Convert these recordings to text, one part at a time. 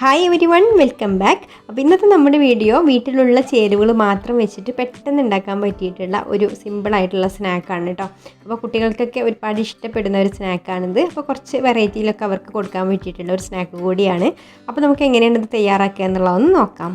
Hi everyone, welcome back. അപ്പോൾ ഇന്നത്തെ നമ്മുടെ വീഡിയോ വീട്ടിലുള്ള ചേരുവകൾ മാത്രം വെച്ചിട്ട് പെട്ടെന്ന് ഉണ്ടാക്കാൻ പറ്റിയിട്ടുള്ള ഒരു സിമ്പിളായിട്ടുള്ള സ്നാക്കാണ് കേട്ടോ. അപ്പോൾ കുട്ടികൾക്കൊക്കെ ഒരുപാട് ഇഷ്ടപ്പെടുന്ന ഒരു സ്നാക്കാണിത്. അപ്പോൾ കുറച്ച് വെറൈറ്റിയിലൊക്കെ അവർക്ക് കൊടുക്കാൻ പറ്റിയിട്ടുള്ള ഒരു സ്നാക്ക് കൂടിയാണ്. അപ്പോൾ നമുക്ക് എങ്ങനെയാണ് ഇത് തയ്യാറാക്കുക എന്നുള്ളതൊന്ന് നോക്കാം.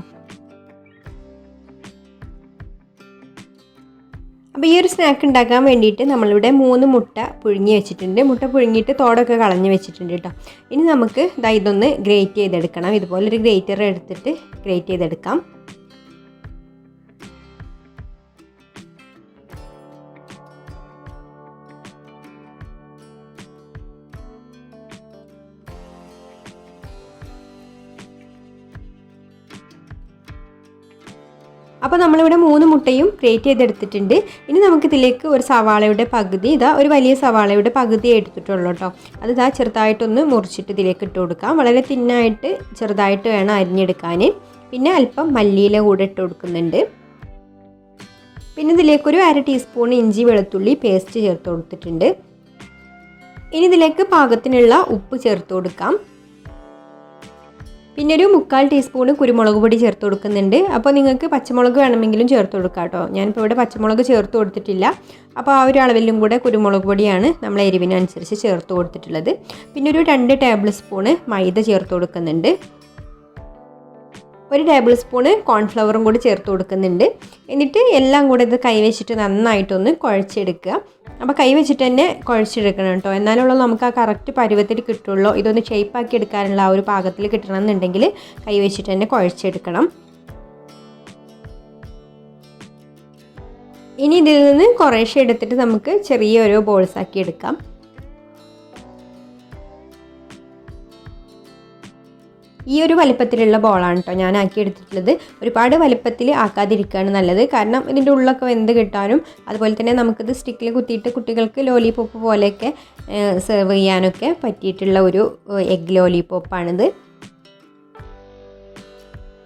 അപ്പോൾ ഈ ഒരു സ്നാക്ക് ഉണ്ടാക്കാൻ വേണ്ടിയിട്ട് നമ്മളിവിടെ 3 മുട്ട പുഴുങ്ങി വെച്ചിട്ടുണ്ട്. മുട്ട പുഴുങ്ങിയിട്ട് തോടൊക്കെ കളഞ്ഞ് വെച്ചിട്ടുണ്ട് കേട്ടോ. ഇനി നമുക്ക് ഇതൊന്ന് ഗ്രേറ്റ് ചെയ്തെടുക്കണം. ഇതുപോലൊരു ഗ്രേറ്റർ എടുത്തിട്ട് ഗ്രേറ്റ് ചെയ്തെടുക്കാം. അപ്പോൾ നമ്മളിവിടെ 3 മുട്ടയും ഗ്രേറ്റ് ചെയ്തെടുത്തിട്ടുണ്ട്. ഇനി നമുക്കിതിലേക്ക് ഒരു സവാളയുടെ പകുതി, ഒരു വലിയ സവാളയുടെ പകുതി എടുത്തിട്ടുള്ളൂ കേട്ടോ. അത് ചെറുതായിട്ടൊന്ന് മുറിച്ചിട്ട് ഇതിലേക്ക് ഇട്ട് കൊടുക്കാം. വളരെ തിന്നായിട്ട് ചെറുതായിട്ട് വേണം അരിഞ്ഞെടുക്കാൻ. പിന്നെ അല്പം മല്ലിയില കൂടെ ഇട്ട് കൊടുക്കുന്നുണ്ട്. പിന്നെ ഇതിലേക്കൊരു 1/2 ടീസ്പൂൺ ഇഞ്ചി വെളുത്തുള്ളി പേസ്റ്റ് ചേർത്ത് കൊടുത്തിട്ടുണ്ട്. ഇനി ഇതിലേക്ക് പാകത്തിനുള്ള ഉപ്പ് ചേർത്ത് കൊടുക്കാം. പിന്നെ ഒരു 1/4 ടീസ്പൂൺ കുരുമുളക് പൊടി ചേർത്ത് കൊടുക്കുന്നുണ്ട്. അപ്പോൾ നിങ്ങൾക്ക് പച്ചമുളക് വേണമെങ്കിലും ചേർത്ത് കൊടുക്കാം കേട്ടോ. ഞാനിപ്പോൾ ഇവിടെ പച്ചമുളക് ചേർത്ത് കൊടുത്തിട്ടില്ല. അപ്പോൾ ആ ഒരു അളവിലും കൂടെ കുരുമുളക് പൊടിയാണ് നമ്മൾ എരിവിനനുസരിച്ച് ചേർത്ത് കൊടുത്തിട്ടുള്ളത്. പിന്നെ ഒരു 2 ടേബിൾ സ്പൂൺ മൈദ ചേർത്ത് കൊടുക്കുന്നുണ്ട്. 1 ടേബിൾ സ്പൂൺ കോൺഫ്ലവറും കൂടി ചേർത്ത് കൊടുക്കുന്നുണ്ട്. എന്നിട്ട് എല്ലാം കൂടെ ഇത് കൈവച്ചിട്ട് നന്നായിട്ടൊന്ന് കുഴച്ചെടുക്കുക. അപ്പോൾ കൈ വെച്ചിട്ട് തന്നെ കുഴച്ചെടുക്കണം കേട്ടോ. എന്നാലുള്ള നമുക്ക് ആ കറക്റ്റ് പരുവത്തിൽ കിട്ടുള്ളൂ. ഇതൊന്ന് ഷേപ്പാക്കി എടുക്കാനുള്ള ആ ഒരു പാകത്തിൽ കിട്ടണം എന്നുണ്ടെങ്കിൽ കൈ വെച്ചിട്ട് തന്നെ കുഴച്ചെടുക്കണം. ഇനി ഇതിൽ നിന്ന് കുറേശ്ശെ എടുത്തിട്ട് നമുക്ക് ചെറിയൊരു ബോൾസ് ആക്കി എടുക്കാം. ഈ ഒരു വലിപ്പത്തിലുള്ള ബോളാണ് കേട്ടോ ഞാൻ ആക്കി എടുത്തിട്ടുള്ളത്. ഒരുപാട് വലിപ്പത്തിൽ ആക്കാതിരിക്കുകയാണ് നല്ലത്. കാരണം ഇതിൻ്റെ ഉള്ളൊക്കെ വെന്ത് കിട്ടാനും അതുപോലെ തന്നെ നമുക്കിത് സ്റ്റിക്കിൽ കുത്തിയിട്ട് കുട്ടികൾക്ക് ലോലിപോപ്പ് പോലെയൊക്കെ സെർവ് ചെയ്യാനൊക്കെ പറ്റിയിട്ടുള്ള ഒരു എഗ് ലോലിപോപ്പാണിത്.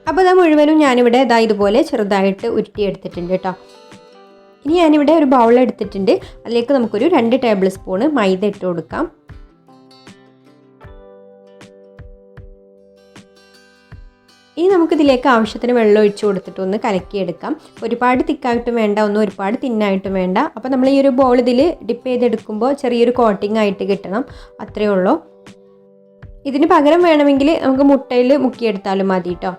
അപ്പോൾ ഇത് മുഴുവനും ഞാനിവിടെ ഇതുപോലെ ചെറുതായിട്ട് ഉരുട്ടിയെടുത്തിട്ടുണ്ട് കേട്ടോ. ഇനി ഞാനിവിടെ ഒരു ബൗൾ എടുത്തിട്ടുണ്ട്. അതിലേക്ക് നമുക്കൊരു 2 ടേബിൾ സ്പൂൺ മൈദ ഇട്ട് കൊടുക്കാം. ഇനി നമുക്കിതിലേക്ക് ആവശ്യത്തിന് വെള്ളം ഒഴിച്ച് കൊടുത്തിട്ട് ഒന്ന് കലക്കിയെടുക്കാം. ഒരുപാട് തിക്കായിട്ടും വേണ്ട, ഒന്നും ഒരുപാട് തിന്നായിട്ടും വേണ്ട. അപ്പോൾ നമ്മൾ ഈ ഒരു ബോൾ ഇതിൽ ഡിപ്പ് ചെയ്തെടുക്കുമ്പോൾ ചെറിയൊരു കോട്ടിംഗ് ആയിട്ട് കിട്ടണം, അത്രയേ ഉള്ളൂ. ഇതിന് പകരം വേണമെങ്കിൽ നമുക്ക് മുട്ടയിൽ മുക്കിയെടുത്താലും മതി കേട്ടോ.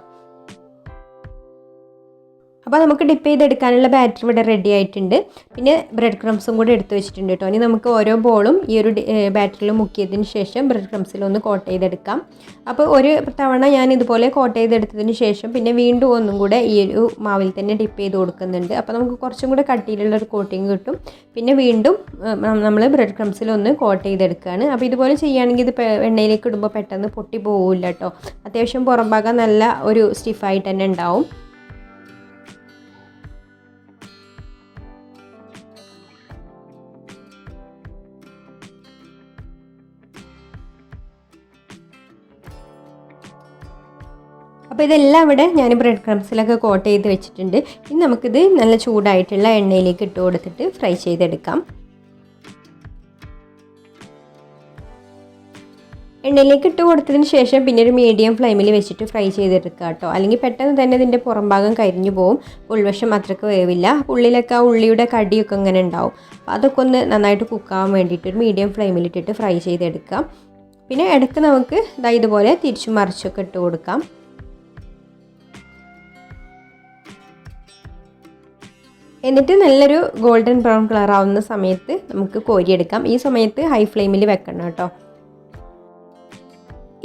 അപ്പോൾ നമുക്ക് ഡിപ്പ് ചെയ്തെടുക്കാനുള്ള ബാറ്റർ ഇവിടെ റെഡി ആയിട്ടുണ്ട്. പിന്നെ ബ്രെഡ് ക്രംസും കൂടെ എടുത്ത് വെച്ചിട്ടുണ്ട് കേട്ടോ. ഇനി നമുക്ക് ഓരോ ബോളും ഈ ഒരു ബാറ്ററിൽ മുക്കിയതിന് ശേഷം ബ്രെഡ് ക്രംസിലൊന്ന് കോട്ട് ചെയ്തെടുക്കാം. അപ്പോൾ ഒരു തവണ ഞാൻ ഇതുപോലെ കോട്ട് ചെയ്തെടുത്തതിന് ശേഷം പിന്നെ വീണ്ടും ഒന്നും കൂടെ ഈ ഒരു മാവിൽ തന്നെ ഡിപ്പ് ചെയ്ത് കൊടുക്കുന്നുണ്ട്. അപ്പോൾ നമുക്ക് കുറച്ചും കൂടെ കട്ടിയിലുള്ളൊരു കോട്ടിങ് കിട്ടും. പിന്നെ വീണ്ടും നമ്മൾ ബ്രെഡ് ക്രംസിലൊന്ന് കോട്ട് ചെയ്തെടുക്കുകയാണ്. അപ്പോൾ ഇതുപോലെ ചെയ്യുകയാണെങ്കിൽ ഇത് എണ്ണയിലേക്ക് ഇടുമ്പോൾ പെട്ടെന്ന് പൊട്ടി പോകില്ല കേട്ടോ. അത്യാവശ്യം പുറം ഭാഗം നല്ല ഒരു സ്റ്റിഫായിട്ട് തന്നെ ഉണ്ടാവും. അപ്പോൾ ഇതെല്ലാം ഇവിടെ ഞാൻ ബ്രെഡ് ക്രംസിലൊക്കെ കോട്ട് ചെയ്ത് വെച്ചിട്ടുണ്ട്. ഇനി നമുക്കിത് നല്ല ചൂടായിട്ടുള്ള എണ്ണയിലേക്ക് ഇട്ട് കൊടുത്തിട്ട് ഫ്രൈ ചെയ്തെടുക്കാം. എണ്ണയിലേക്ക് ഇട്ട് കൊടുത്തതിന് ശേഷം പിന്നെ ഒരു മീഡിയം ഫ്ലെയിമിൽ വെച്ചിട്ട് ഫ്രൈ ചെയ്തെടുക്കുക കേട്ടോ. അല്ലെങ്കിൽ പെട്ടെന്ന് തന്നെ ഇതിൻ്റെ പുറം ഭാഗം കരിഞ്ഞു പോകും, ഉൾവശം അത്രയ്ക്ക് വേവില്ല. ഉള്ളിലൊക്കെ ആ ഉള്ളിയുടെ കടിയൊക്കെ ഇങ്ങനെ ഉണ്ടാവും. അപ്പോൾ അതൊക്കെ ഒന്ന് നന്നായിട്ട് കുക്കാവാൻ വേണ്ടിയിട്ട് ഒരു മീഡിയം ഫ്ലെയിമിലിട്ടിട്ട് ഫ്രൈ ചെയ്തെടുക്കാം. പിന്നെ ഇടയ്ക്ക് നമുക്ക് ഇതുപോലെ തിരിച്ചും മറിച്ചൊക്കെ ഇട്ട് കൊടുക്കാം. എന്നിട്ട് നല്ലൊരു ഗോൾഡൻ ബ്രൗൺ കളർ ആവുന്ന സമയത്ത് നമുക്ക് കോരിയെടുക്കാം. ഈ സമയത്ത് ഹൈ ഫ്ലെയിമിൽ വെക്കണം കേട്ടോ.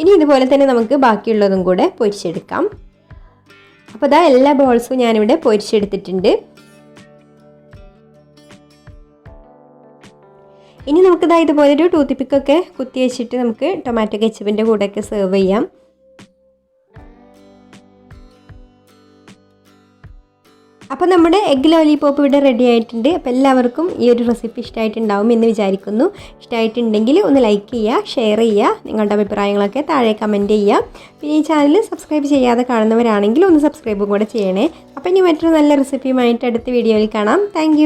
ഇനി ഇതുപോലെ തന്നെ നമുക്ക് ബാക്കിയുള്ളതും കൂടെ പൊരിച്ചെടുക്കാം. അപ്പോൾ എല്ലാ ബോൾസും ഞാനിവിടെ പൊരിച്ചെടുത്തിട്ടുണ്ട്. ഇനി നമുക്ക് ഇതുപോലൊരു ടൂത്ത് പിക്കൊക്കെ കുത്തി വെച്ചിട്ട് നമുക്ക് ടൊമാറ്റോ കെച്ചപ്പിൻ്റെ കൂടെയൊക്കെ സെർവ് ചെയ്യാം. അപ്പോൾ നമ്മുടെ എഗ് ലോലിപോപ്പ് ഇവിടെ റെഡി ആയിട്ടുണ്ട്. അപ്പോൾ എല്ലാവർക്കും ഈ ഒരു റെസിപ്പി ഇഷ്ടമായിട്ടുണ്ടാവും എന്ന് വിചാരിക്കുന്നു. ഇഷ്ടമായിട്ടുണ്ടെങ്കിൽ ഒന്ന് ലൈക്ക് ചെയ്യുക, ഷെയർ ചെയ്യുക, നിങ്ങളുടെ അഭിപ്രായങ്ങളൊക്കെ താഴെ കമൻറ്റ് ചെയ്യുക. പിന്നെ ഈ ചാനൽ സബ്സ്ക്രൈബ് ചെയ്യാതെ കാണുന്നവരാണെങ്കിൽ ഒന്ന് സബ്സ്ക്രൈബും കൂടെ ചെയ്യണേ. അപ്പോൾ ഇനി മറ്റൊരു നല്ല റെസിപ്പിയുമായിട്ട് അടുത്ത വീഡിയോയിൽ കാണാം. താങ്ക്